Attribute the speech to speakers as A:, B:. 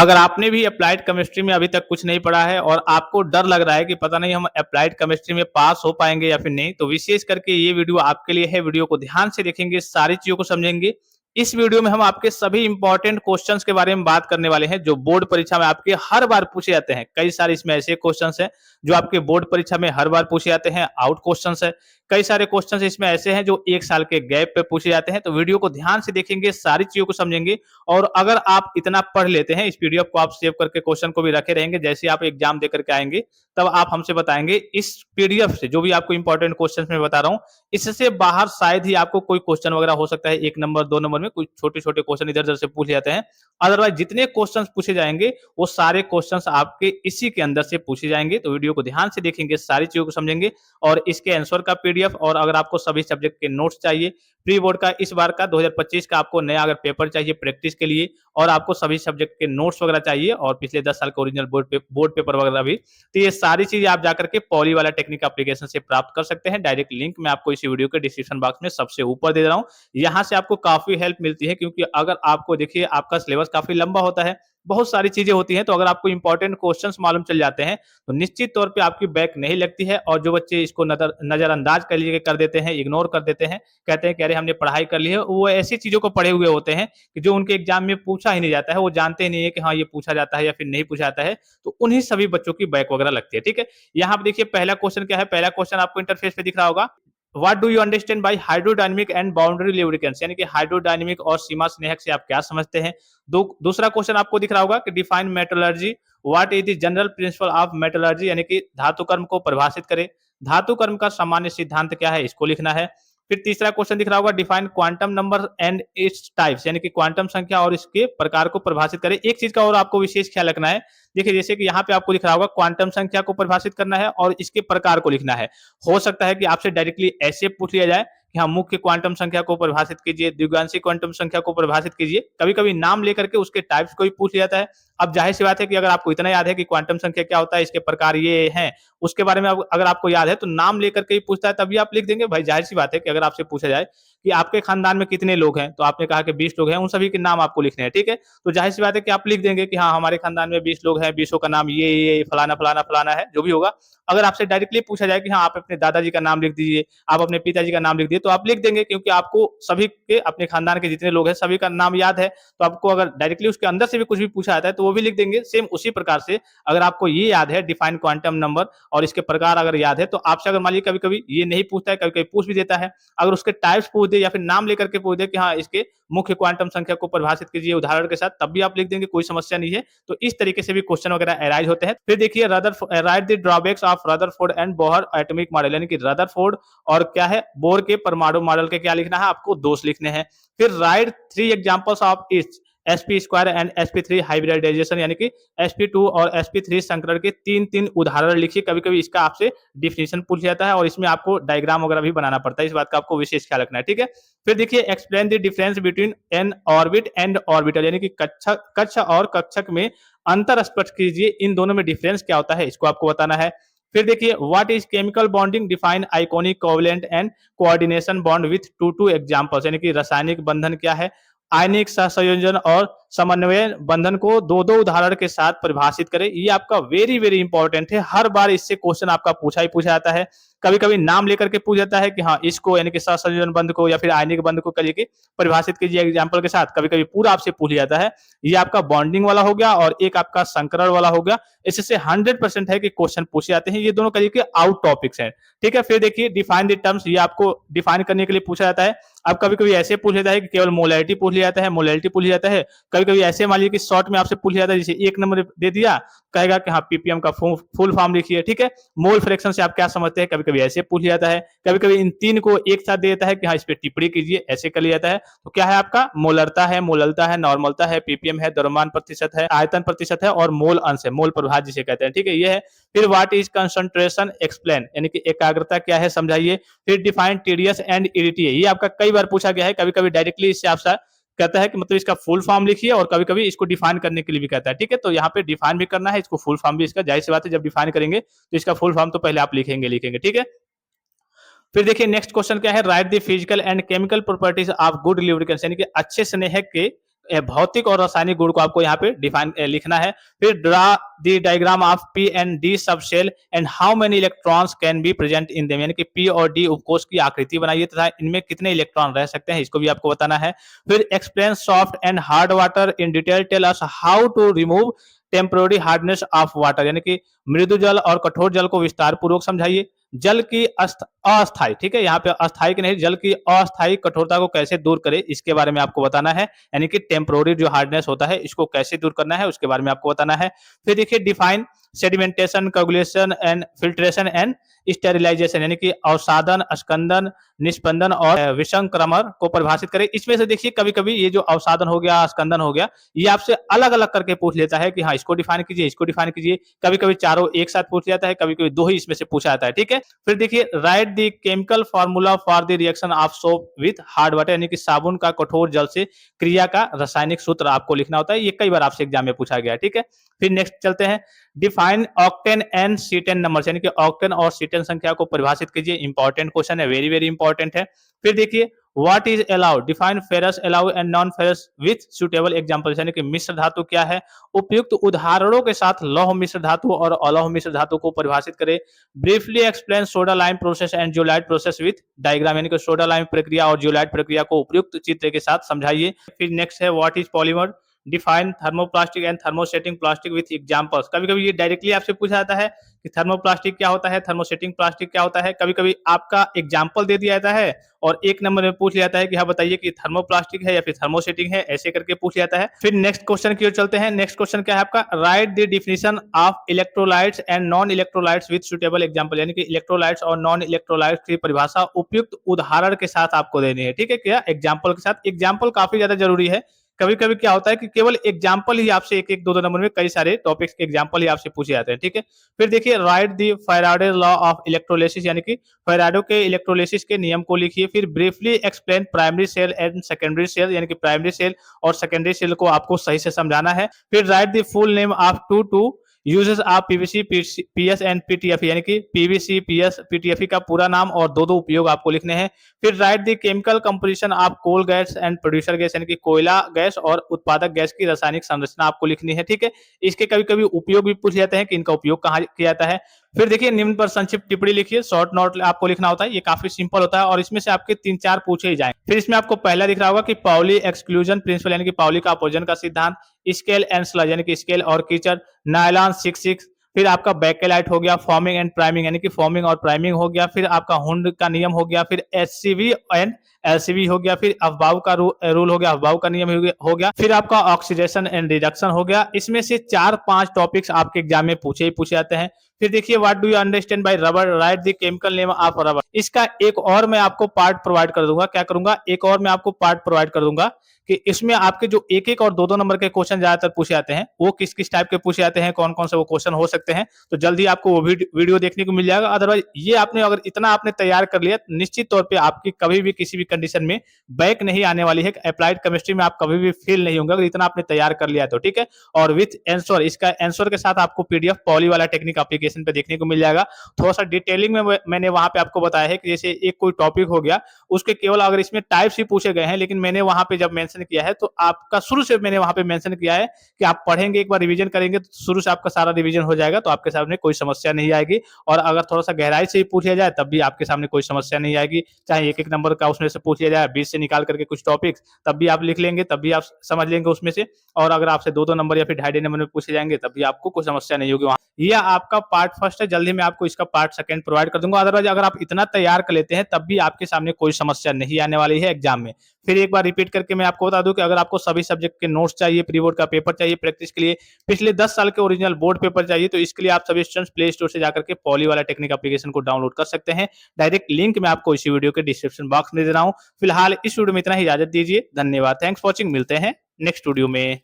A: अगर आपने भी अप्लाइड केमिस्ट्री में अभी तक कुछ नहीं पढ़ा है और आपको डर लग रहा है कि पता नहीं हम अप्लाइड केमिस्ट्री में पास हो पाएंगे या फिर नहीं, तो विशेष करके ये वीडियो आपके लिए है। वीडियो को ध्यान से देखेंगे, सारी चीजों को समझेंगे। इस वीडियो में हम आपके सभी इंपॉर्टेंट क्वेश्चंस के बारे में बात करने वाले हैं जो बोर्ड परीक्षा में आपके हर बार पूछे जाते हैं। कई सारे इसमें ऐसे क्वेश्चंस हैं जो आपके बोर्ड परीक्षा में हर बार पूछे जाते हैं, आउट क्वेश्चंस है। कई सारे क्वेश्चंस इसमें ऐसे हैं जो 1 साल के गैप पे पूछे जाते हैं। तो वीडियो को ध्यान से देखेंगे, सारी चीजों को समझेंगे। और अगर आप इतना पढ़ लेते हैं, इस पीडीएफ को आप सेव करके क्वेश्चन को भी रखे रहेंगे, जैसे आप एग्जाम देकर के आएंगे तब आप हमसे बताएंगे इस पीडीएफ से जो भी आपको इंपॉर्टेंट क्वेश्चन मैं बता रहा हूँ, इससे बाहर शायद ही आपको कोई क्वेश्चन वगैरह हो सकता है 1 नंबर 2 नंबर में कुछ छोटे छोटे क्वेश्चन इधर उधर से पूछ जाते हैं। अदरवाइज जितने क्वेश्चन पूछे जाएंगे वो सारे क्वेश्चन आपके इसी के अंदर से पूछे जाएंगे। तो वीडियो को ध्यान से देखेंगे, सारी चीजों को समझेंगे और इसके आंसर का पीडीएफ, और अगर आपको सभी सब्जेक्ट के नोट्स चाहिए, प्री बोर्ड का इस बार का 2025 का आपको नया अगर पेपर चाहिए प्रैक्टिस के लिए, और आपको सभी सब्जेक्ट के नोट्स वगैरह चाहिए और पिछले 10 साल के ओरिजिनल बोर्ड पेपर वगैरह भी, तो ये सारी चीजें आप जाकर के पॉली वाला टेक्निक एप्लीकेशन से प्राप्त कर सकते हैं। डायरेक्ट लिंक मैं आपको इसी वीडियो के डिस्क्रिप्शन बॉक्स में सबसे ऊपर दे रहा हूँ। यहाँ से आपको काफी हेल्प मिलती है, क्योंकि अगर आपको देखिए आपका सिलेबस काफी लंबा होता है, बहुत सारी चीजें होती हैं, तो अगर आपको इंपॉर्टेंट क्वेश्चंस मालूम चल जाते हैं तो निश्चित तौर पे आपकी बैक नहीं लगती है। और जो बच्चे इसको नजरअंदाज कर देते हैं, इग्नोर कर देते हैं, कहते हैं कि अरे हमने पढ़ाई कर ली है, वो ऐसी चीजों को पढ़े हुए होते हैं कि जो उनके एग्जाम में पूछा ही नहीं जाता है, वो जानते ही नहीं है कि हाँ ये पूछा जाता है या फिर नहीं पूछा जाता है। तो उन्हीं सभी बच्चों की बैक वगैरह लगती है। ठीक है, यहाँ पे देखिए पहला क्वेश्चन क्या है। पहला क्वेश्चन आपको इंटरफेस पे दिख रहा होगा, what do you understand by hydrodynamic and boundary lubricants, यानी कि हाइड्रोडायनेमिक और सीमा स्नेहक से आप क्या समझते हैं। दूसरा क्वेश्चन आपको दिख रहा होगा कि define metallurgy, what is the general principle of metallurgy, यानी कि धातु कर्म को परिभाषित करें। धातु कर्म का सामान्य सिद्धांत क्या है, इसको लिखना है। फिर तीसरा क्वेश्चन दिख रहा होगा, define quantum number and its types, यानी कि क्वांटम संख्या और इसके प्रकार को परिभाषित करें। एक चीज का और आपको विशेष ख्याल रखना है, देखिए जैसे कि यहाँ पे आपको दिख रहा होगा क्वांटम संख्या को परिभाषित करना है और इसके प्रकार को लिखना है। हो सकता है कि आपसे डायरेक्टली ऐसे पूछ लिया जाए कि हाँ मुख्य क्वांटम संख्या को परिभाषित कीजिए, द्विगांशी क्वांटम संख्या को परिभाषित कीजिए। कभी कभी नाम लेकर के उसके टाइप्स को भी पूछ लिया जाता है। अब जाहिर सी बात है कि अगर आपको इतना याद है कि क्वांटम संख्या क्या होता है, इसके प्रकार ये हैं, उसके बारे में अगर आपको याद है तो नाम लेकर के ही पूछता है तभी आप लिख देंगे। भाई जाहिर सी बात है कि अगर आपसे पूछा जाए कि आपके खानदान में कितने लोग हैं, तो आपने कहा कि 20 लोग हैं, उन सभी के नाम आपको लिखने हैं। ठीक है, तो जाहिर सी बात है कि आप लिख देंगे कि हाँ हमारे खानदान में 20 लोग हैं, 20 का नाम ये फलाना फलाना फलाना है, जो भी होगा। अगर आपसे डायरेक्टली पूछा जाए कि हाँ आप अपने दादाजी का नाम लिख दीजिए, आप अपने पिताजी का नाम लिख दीजिए, तो आप लिख देंगे, क्योंकि आपको सभी के अपने खानदान के जितने लोग हैं सभी का नाम याद है। तो आपको अगर डायरेक्टली उसके अंदर से भी कुछ भी पूछा जाता है तो वो भी लिख देंगे। सेम उसी प्रकार से अगर आपको ये याद है डिफाइन क्वांटम नंबर और इसके प्रकार अगर याद है, तो आपसे अगर मान लीजिए कभी कभी ये नहीं पूछता है, कभी कभी पूछ भी देता है, अगर उसके टाइप्स पूछ दे या फिर नाम लेकर के पूछ दे कि हाँ इसके मुख्य क्वांटम संख्या को परिभाषित कीजिए उदाहरण के साथ, तब भी आप लिख देंगे, कोई समस्या नहीं है। तो इस तरीके से भी क्वेश्चन वगैरह अराइज होते हैं। फिर देखिए right the drawbacks of Rutherford and Bohr atomic model, यानी कि रदरफोर्ड और क्या है बोर के परमाणु मॉडल के क्या लिखना है, आपको दोष लिखने हैं। फिर write 3 examples of its sp² and sp3 hybridisation, यानी कि sp2 और sp3 संकरण के 3 उदाहरण लिखिए। कभी कभी इसका आपसे डिफिनेशन पूछ जाता है और इसमें आपको डायग्राम वगैरह भी बनाना पड़ता है, इस बात का आपको विशेष ख्याल रखना है। ठीक है, फिर देखिए explain the difference between N orbit and orbital, यानी कि कक्ष और कक्षक में अंतर स्पष्ट कीजिए, इन दोनों में डिफरेंस क्या होता है, इसको आपको बताना है। फिर देखिए what is chemical bonding, define iconic covalent and coordination bond with to examples, यानी कि रासायनिक बंधन क्या है, आयनिक सहसंयोजन और समन्वय बंधन को दो उदाहरण के साथ परिभाषित करें। ये आपका वेरी वेरी इंपॉर्टेंट है, हर बार इससे क्वेश्चन आपका पूछा जाता है। कभी कभी नाम लेकर के पूछ जाता है कि हाँ इसको यानी कि सहसंयोजन बंध को या फिर आयनिक बंध को करिए परिभाषित कीजिए एग्जाम्पल के साथ। कभी कभी पूरा आपसे पूछ जाता है। ये आपका बॉन्डिंग वाला हो गया और एक आपका संकरण वाला हो गया। इससे 100% है कि क्वेश्चन पूछे जाते हैं। ये दोनों करिए कि आउट टॉपिक्स हैं। ठीक है, फिर देखिए डिफाइन द टर्म्स, ये आपको डिफाइन करने के लिए पूछा जाता है। अब कभी कभी ऐसे पूछ जाता है कि केवल मोलैरिटी पूछ लिया जाता है, मोलैरिटी पूछ जाता है। कभी कभी ऐसे मान लीजिए कि शॉर्ट में आपसे पूछ जाता है, जैसे 1 नंबर दे दिया, कहेगा कि हाँ पीपीएम का फुल फॉर्म लिखिए। ठीक है, मोल फ्रैक्शन से आप क्या समझते हैं, कभी कभी ऐसे पूछ जाता है। कभी कभी इन 3 को एक साथ दे देता है कि हाँ इस पे टिप्पणी कीजिए, ऐसे कर लिया जाता है। तो क्या है आपका मोलरता है, मोललता है, नॉर्मलता है, पीपीएम है, द्रव्यमान प्रतिशत है, आयतन प्रतिशत है और मोल अंश है, मोल प्रभाव जिसे कहते हैं। ठीक है, ये है। फिर व्हाट इज कंसंट्रेशन, एक्सप्लेन, यानी कि एकाग्रता क्या है समझाइए। फिर डिफाइन टीडीएस एंड ईडीटी, ये आपका कई बार पूछा गया है। कभी कभी डायरेक्टली इससे आपसे कहता है कि मतलब इसका फुल फॉर्म लिखिए और कभी कभी इसको डिफाइन करने के लिए भी कहता है। ठीक है, तो यहाँ पे डिफाइन भी करना है, इसको फुल फॉर्म भी इसका, जाहिर सी बात है जब डिफाइन करेंगे तो इसका फुल फॉर्म तो पहले आप लिखेंगे। ठीक है, फिर देखिए नेक्स्ट क्वेश्चन क्या है, right the physical and chemical properties of good lubricants, यानी कि अच्छे स्नेहक के भौतिक और रासायनिक गुण को आपको यहाँ पे डिफाइन लिखना है। फिर draw the diagram of P and D sub shell and how many electrons can be present in them, यानी कि पी और डी उपकोष की आकृति बनाइए तथा इनमें कितने इलेक्ट्रॉन रह सकते हैं, इसको भी आपको बताना है। फिर explain soft and hard water in detail, tell us how to remove temporary hardness of water, यानी कि मृदु जल और कठोर जल को विस्तार पूर्वक समझाइए। जल की अस्थाई, ठीक है, यहाँ पे अस्थाई की नहीं, जल की अस्थाई कठोरता को कैसे दूर करें इसके बारे में आपको बताना है, यानी कि टेम्पोररी जो हार्डनेस होता है इसको कैसे दूर करना है उसके बारे में आपको बताना है। फिर देखिए define sedimentation, coagulation and filtration and sterilisation, यानी कि अवसादन, स्कंदन, निस्पंदन और विसंक्रमण को परिभाषित करें। इसमें से देखिए कभी कभी ये जो अवसादन हो गया, स्कंदन हो गया, ये आपसे अलग अलग करके पूछ लेता है कि हाँ इसको डिफाइन कीजिए, इसको डिफाइन कीजिए। कभी कभी चारों एक साथ पूछ जाता है, कभी कभी दो ही इसमें से पूछा जाता है, ठीक है। फिर देखिए right the chemical formula for the reaction of soap with hard water, यानी कि साबुन का कठोर जल से क्रिया का रासायनिक सूत्र आपको लिखना होता है। ये कई बार आपसे एग्जाम में पूछा गया, ठीक है। फिर नेक्स्ट चलते हैं, define octane and cetane number, यानी कि ऑक्टेन और सीटेन संख्या को परिभाषित कीजिए। इंपॉर्टेंट क्वेश्चन है, वेरी वेरी इंपॉर्टेंट है। फिर देखिए what is allowed, define ferrous allow and non ferrous with suitable examples, यानी कि मिश्र धातु क्या है, उपयुक्त उदाहरणों के साथ लौह मिश्र धातु और अलौह मिश्र धातु को परिभाषित करें। Briefly explain soda lime process and zeolite process with diagram, यानी कि सोडा लाइम प्रक्रिया और जियोलाइट प्रक्रिया को उपयुक्त चित्र के साथ समझाइए। फिर नेक्स्ट है what is polymer, define thermoplastic and thermosetting plastic with examples. कभी कभी ये डायरेक्टली आपसे पूछा जाता है कि थर्मोप्लास्टिक क्या होता है, थर्मोसेटिंग प्लास्टिक क्या होता है। कभी कभी आपका एग्जांपल दे दिया जाता है और एक नंबर में पूछ लिया जाता है कि हाँ बताइए कि थर्मोप्लास्टिक है या फिर थर्मोसेटिंग है, ऐसे करके पूछ लिया जाता है। फिर नेक्स्ट क्वेश्चन की ओर चलते हैं। नेक्स्ट क्वेश्चन क्या है आपका, right the definition of electrolytes and non electrolytes with suitable example, यानी कि इलेक्ट्रोलाइट्स और नॉन इलेक्ट्रोलाइट्स की परिभाषा उपयुक्त उदाहरण के साथ आपको देनी है, ठीक है, क्या एग्जांपल के साथ। एग्जांपल काफी ज्यादा जरूरी है। कभी कभी क्या होता है कि केवल एग्जाम्पल ही आपसे एक एक दो दो नंबर में कई सारे टॉपिक्स के एग्जाम्पल ही आपसे पूछे जाते हैं, ठीक है। फिर देखिए right the Faraday law of electrolysis, यानी कि फैराडो के इलेक्ट्रोलिसिस के नियम को लिखिए। फिर briefly explain primary cell and secondary cell, यानी कि प्राइमरी सेल और सेकेंडरी सेल को आपको सही से समझाना है। फिर write the full name of two uses of PVC PS and PTFE, यानी कि पीवीसी पीएस पीटीएफई का पूरा नाम और दो दो उपयोग आपको लिखने हैं। फिर write the chemical composition of coal gas and producer gas, यानी कि कोयला गैस और उत्पादक गैस की रासायनिक संरचना आपको लिखनी है, ठीक है। इसके कभी कभी उपयोग भी पूछ जाते हैं कि इनका उपयोग कहाँ किया जाता है। फिर देखिए निम्न पर संक्षिप्त टिप्पणी लिखिए, शॉर्ट नोट आपको लिखना होता है, ये काफी सिंपल होता है और इसमें से आपके 3-4 पूछे ही जाएंगे। फिर इसमें आपको पहला दिख रहा होगा कि पाउली एक्सक्लूजन प्रिंसिपल, यानी कि पाउली का अपवर्जन का सिद्धांत। स्केल एंड स्लज, यानी कि स्केल और कीचड़। नायलॉन 66। फिर आपका बैकेलाइट हो गया। फॉर्मिंग एंड प्राइमिंग, यानी कि फॉर्मिंग और प्राइमिंग हो गया। फिर आपका हुंड का नियम हो गया। फिर एचसीवी एंड एलसीवी हो गया। फिर अफबाव का रूल हो गया, अफबाव का नियम हो गया। फिर आपका ऑक्सीडेशन एंड रिडक्शन हो गया। इसमें से 4-5 टॉपिक्स आपके एग्जाम में पूछे जाते हैं। फिर देखिए what do you understand by rubber, right the chemical name of rubber. इसका एक और मैं आपको पार्ट प्रोवाइड कर दूंगा। क्या करूंगा, एक और मैं आपको पार्ट प्रोवाइड कर दूंगा कि इसमें आपके जो एक एक और दो दो नंबर के क्वेश्चन ज्यादातर पूछे जाते हैं, वो किस किस टाइप के पूछे जाते हैं, कौन कौन से वो क्वेश्चन हो सकते हैं, तो जल्दी आपको वो वीडियो देखने को मिल जाएगा। अदरवाइज ये आपने अगर इतना आपने तैयार कर लिया, निश्चित तौर पे आपकी कभी भी किसी भी कंडीशन में बैक नहीं आने वाली है। अप्लाइड केमिस्ट्री में आप कभी भी फेल नहीं होंगे अगर इतना आपने तैयार कर लिया तो, ठीक है। और विथ आंसर, इसका आंसर के साथ आपको पीडीएफ पॉली वाला टेक्निक एप्लीकेशन पे देखने को मिल जाएगा। थोड़ा सा डिटेलिंग में मैंने वहां पे आपको बताया है कि जैसे एक कोई टॉपिक हो गया, उसके केवल अगर इसमें टाइप्स ही पूछे गए हैं, लेकिन मैंने वहां पे जब मेंशन किया है तो आपका शुरू से मैंने वहां पे मेंशन किया है कि आप पढ़ेंगे, एक बार रिवीजन करेंगे तो शुरू से आपका सारा रिवीजन हो जाएगा, तो आपके सामने कोई समस्या नहीं आएगी। और अगर थोड़ा सा गहराई से ही पूछ लिया जाए तब भी आपके सामने कोई समस्या नहीं आएगी। चाहे एक एक नंबर का उसमें से पूछ लिया जाए, 20 से निकाल करके कुछ टॉपिक्स, तब भी आप लिख लेंगे, तब भी आप समझ लेंगे उसमें से। और अगर आपसे 2-2 नंबर या फिर 2.5 नंबर में पूछे जाएंगे तब भी आपको कोई समस्या नहीं होगी वहां। यह आपका पार्ट फर्स्ट है, जल्दी मैं आपको इसका पार्ट सेकंड प्रोवाइड कर दूंगा। अदरवाइज अगर आप इतना तैयार कर लेते हैं तब भी आपके सामने कोई समस्या नहीं आने वाली है एग्जाम में। फिर एक बार रिपीट करके मैं आपको बता दूं कि अगर आपको सभी सब्जेक्ट के नोट्स चाहिए, प्री बोर्ड का पेपर चाहिए प्रैक्टिस के लिए, पिछले 10 साल के ओरिजिनल बोर्ड पेपर चाहिए, तो इसके लिए आप सभी स्टूडेंट्स प्ले स्टोर से जाकर के पॉली वाला टेक्निक एप्लीकेशन को डाउनलोड कर सकते हैं। डायरेक्ट लिंक मैं आपको इसी वीडियो के डिस्क्रिप्शन बॉक्स में दे रहा हूं। फिलहाल इस वीडियो में इतना ही, इजाजत दीजिए, धन्यवाद, थैंक्स फॉर वॉचिंग, मिलते हैं नेक्स्ट वीडियो में।